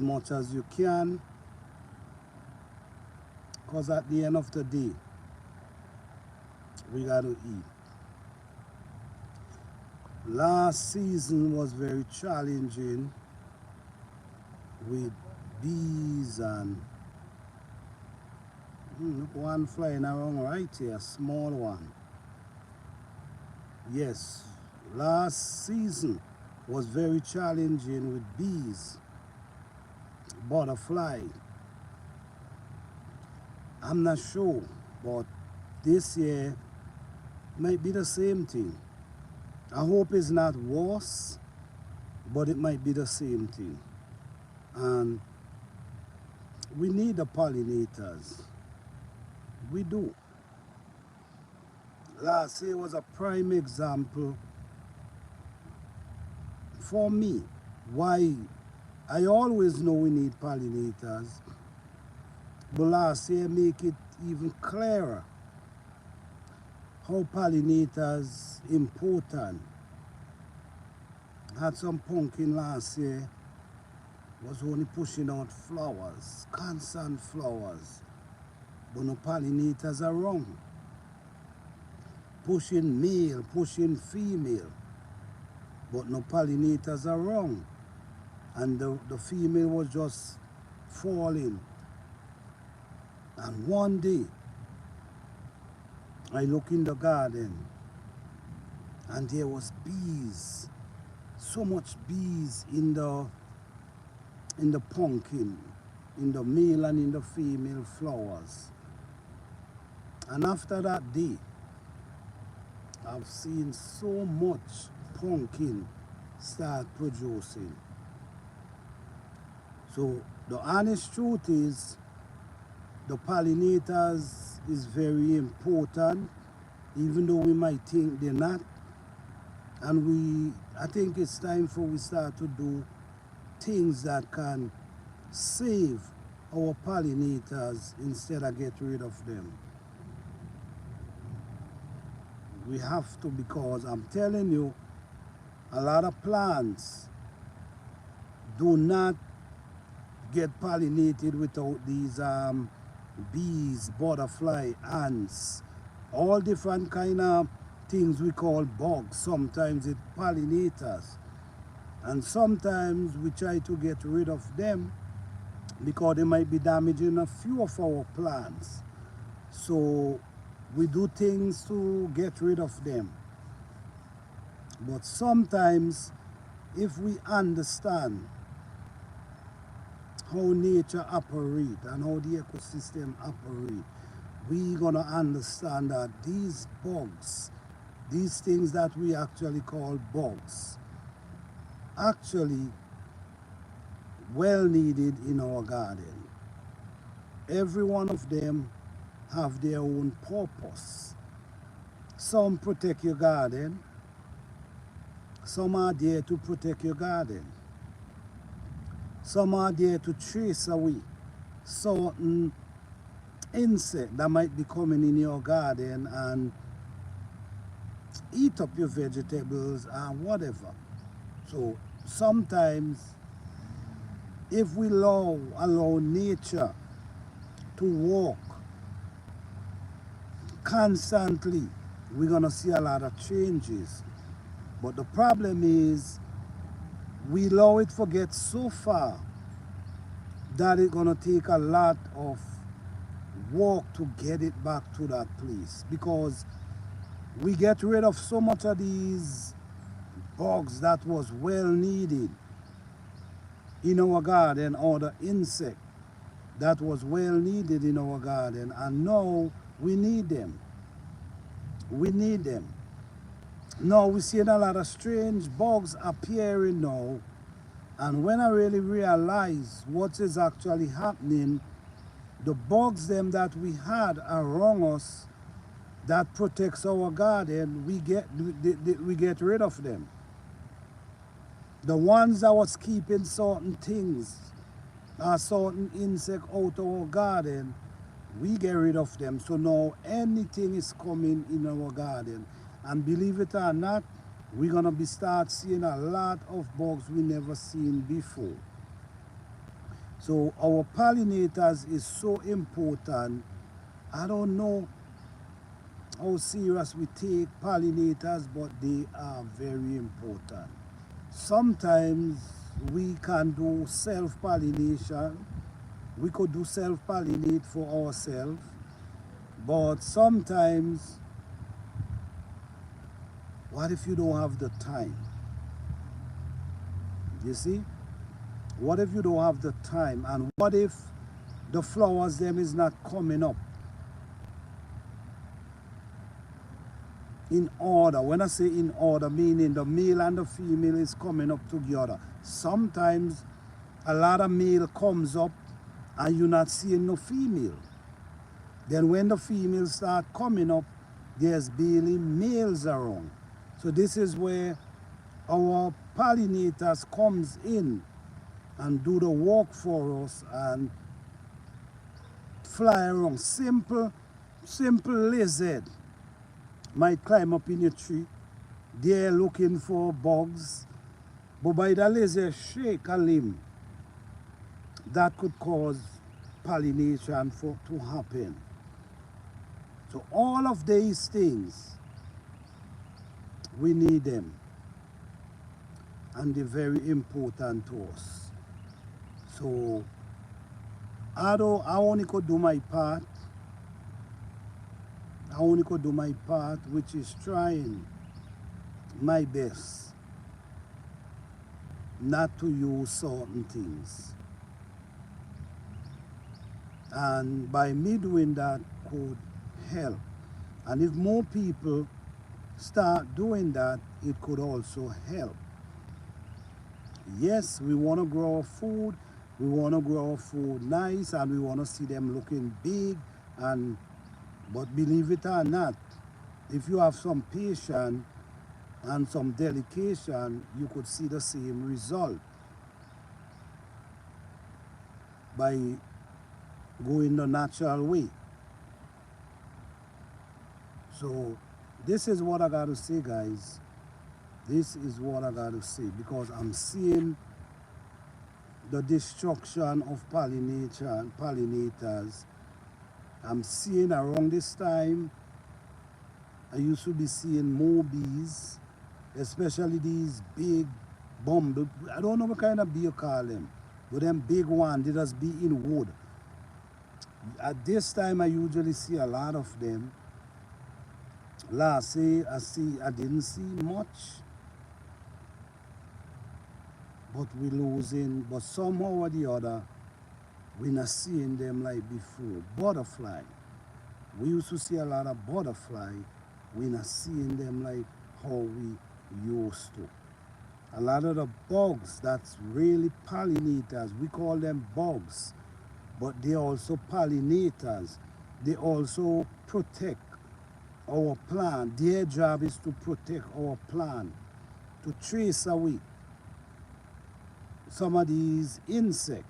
much as you can, because at the end of the day, we got to eat. Last season was very challenging with bees and look, one flying around right here, a small one. Yes, last season was very challenging with bees, butterfly. I'm not sure, but this year might be the same thing. I hope it's not worse, but it might be the same thing. And we need the pollinators. We do. Last year was a prime example for me why I always know we need pollinators, but last year make it even clearer how pollinators important. Had some pumpkin last year, was only pushing out flowers, constant flowers, but no pollinators around. Pushing male, pushing female, but no pollinators around. And the female was just falling. And one day, I look in the garden, and there was bees, so much bees in the pumpkin, in the male and in the female flowers. And after that day, I've seen so much pumpkin start producing. So the honest truth is, the pollinators is very important, even though we might think they're not. And I think it's time for we start to do things that can save our pollinators instead of get rid of them. We have to, because I'm telling you, a lot of plants do not get pollinated without these bees, butterfly, ants, all different kind of things we call bugs. Sometimes it's pollinators. And sometimes we try to get rid of them because they might be damaging a few of our plants. So we do things to get rid of them. But sometimes, if we understand how nature operates and how the ecosystem operates, we're gonna understand that these bugs, these things that we actually call bugs, actually well needed in our garden. Every one of them have their own purpose. Some protect your garden, some are there to protect your garden. Some are there to chase away certain insects that might be coming in your garden and eat up your vegetables and whatever. So sometimes, if we allow nature to walk constantly, we're gonna see a lot of changes. But the problem is, we allow it to get so far that it's gonna take a lot of work to get it back to that place, because we get rid of so much of these bugs that was well needed in our garden, or the insect that was well needed in our garden, and now we need them. We need them. Now we're seeing a lot of strange bugs appearing now, and when I really realize what is actually happening, the bugs them that we had around us that protects our garden, we get rid of them. The ones that was keeping certain things, certain insect out of our garden, we get rid of them. So now anything is coming in our garden. And believe it or not, we're gonna start seeing a lot of bugs we never seen before. So our pollinators is so important. I don't know how serious we take pollinators, but they are very important. Sometimes we can do self-pollination. We could do self-pollinate for ourselves, but sometimes, what if you don't have the time? You see? What if you don't have the time? And what if the flowers them is not coming up in order? When I say in order, meaning the male and the female is coming up together. Sometimes a lot of male comes up and you're not seeing no female. Then when the females start coming up, there's barely males around. So this is where our pollinators comes in and do the work for us and fly around. Simple lizard might climb up in your tree. They're looking for bugs. But by the lizard shake a limb, that could cause pollination to happen. So all of these things, we need them. And they're very important to us. So although I only could do my part, which is trying my best not to use certain things. And by me doing that could help. And if more people start doing that, it could also help. Yes, we want to grow food. We want to grow food nice, and we want to see them looking big. But believe it or not, if you have some patience and some dedication, you could see the same result by going the natural way. So this is what I got to say, guys. This is what I got to say, because I'm seeing the destruction of pollinators. I'm seeing around this time, I used to be seeing more bees, especially these big bumble. I don't know what kind of bee you call them, but them big ones, they just be in wood. At this time, I usually see a lot of them. Last year, I didn't see much, but we're losing. But somehow or the other, we're not seeing them like before. Butterfly. We used to see a lot of butterfly. We're not seeing them like how we used to. A lot of the bugs that's really pollinators, we call them bugs, but they're also pollinators. They also protect our plant. Their job is to protect our plant, to chase away some of these insects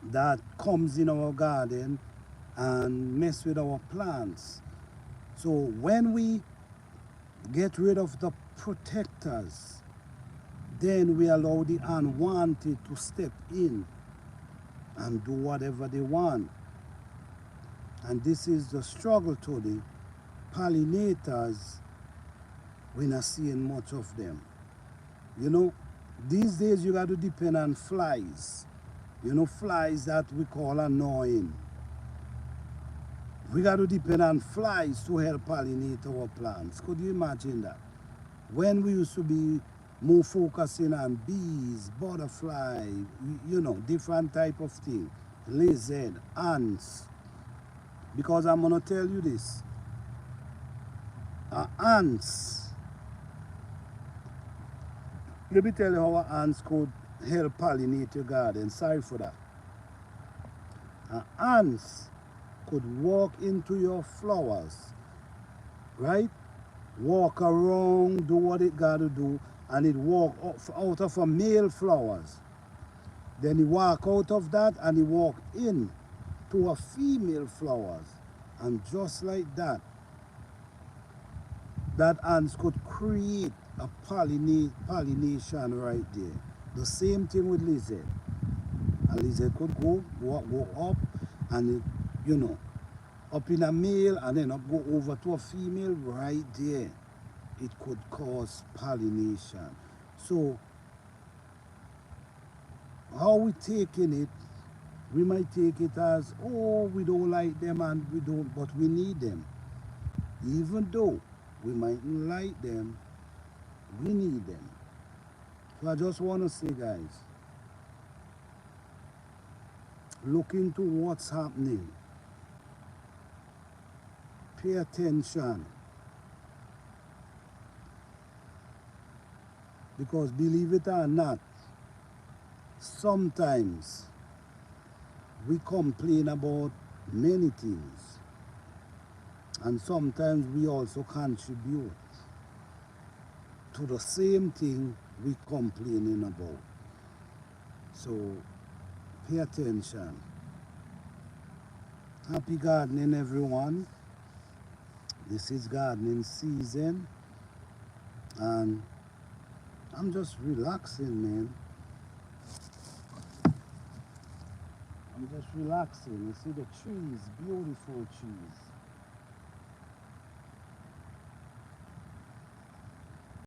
that comes in our garden and mess with our plants. So when we get rid of the protectors, then we allow the unwanted to step in and do whatever they want. And this is the struggle today. Pollinators, we're not seeing much of them. You know, these days you got to depend on flies. You know, flies that we call annoying. We got to depend on flies to help pollinate our plants. Could you imagine that? When we used to be more focusing on bees, butterfly, you know, different type of thing, lizard, ants. Because I'm going to tell you this. Ants, let me tell you how ants could help pollinate your garden. Sorry for that. Ants could walk into your flowers, right? Walk around, do what it got to do, and it walk out of a male flowers. Then he walk out of that and he walk in to a female flowers. And just like that, that ants could create a pollination right there. The same thing with lizard. A lizard could go up and it, you know, up in a male and then up go over to a female right there. It could cause pollination. So how we taking it, we might take it as, oh, we don't like them and we don't, but we need them. Even though we mightn't like them, we need them. So I just want to say, guys, look into what's happening. Pay attention. Because believe it or not, sometimes we complain about many things. And sometimes we also contribute to the same thing we complaining about. So pay attention. Happy gardening, everyone. This is gardening season and I'm just relaxing, man. I'm just relaxing. You see the trees, beautiful trees.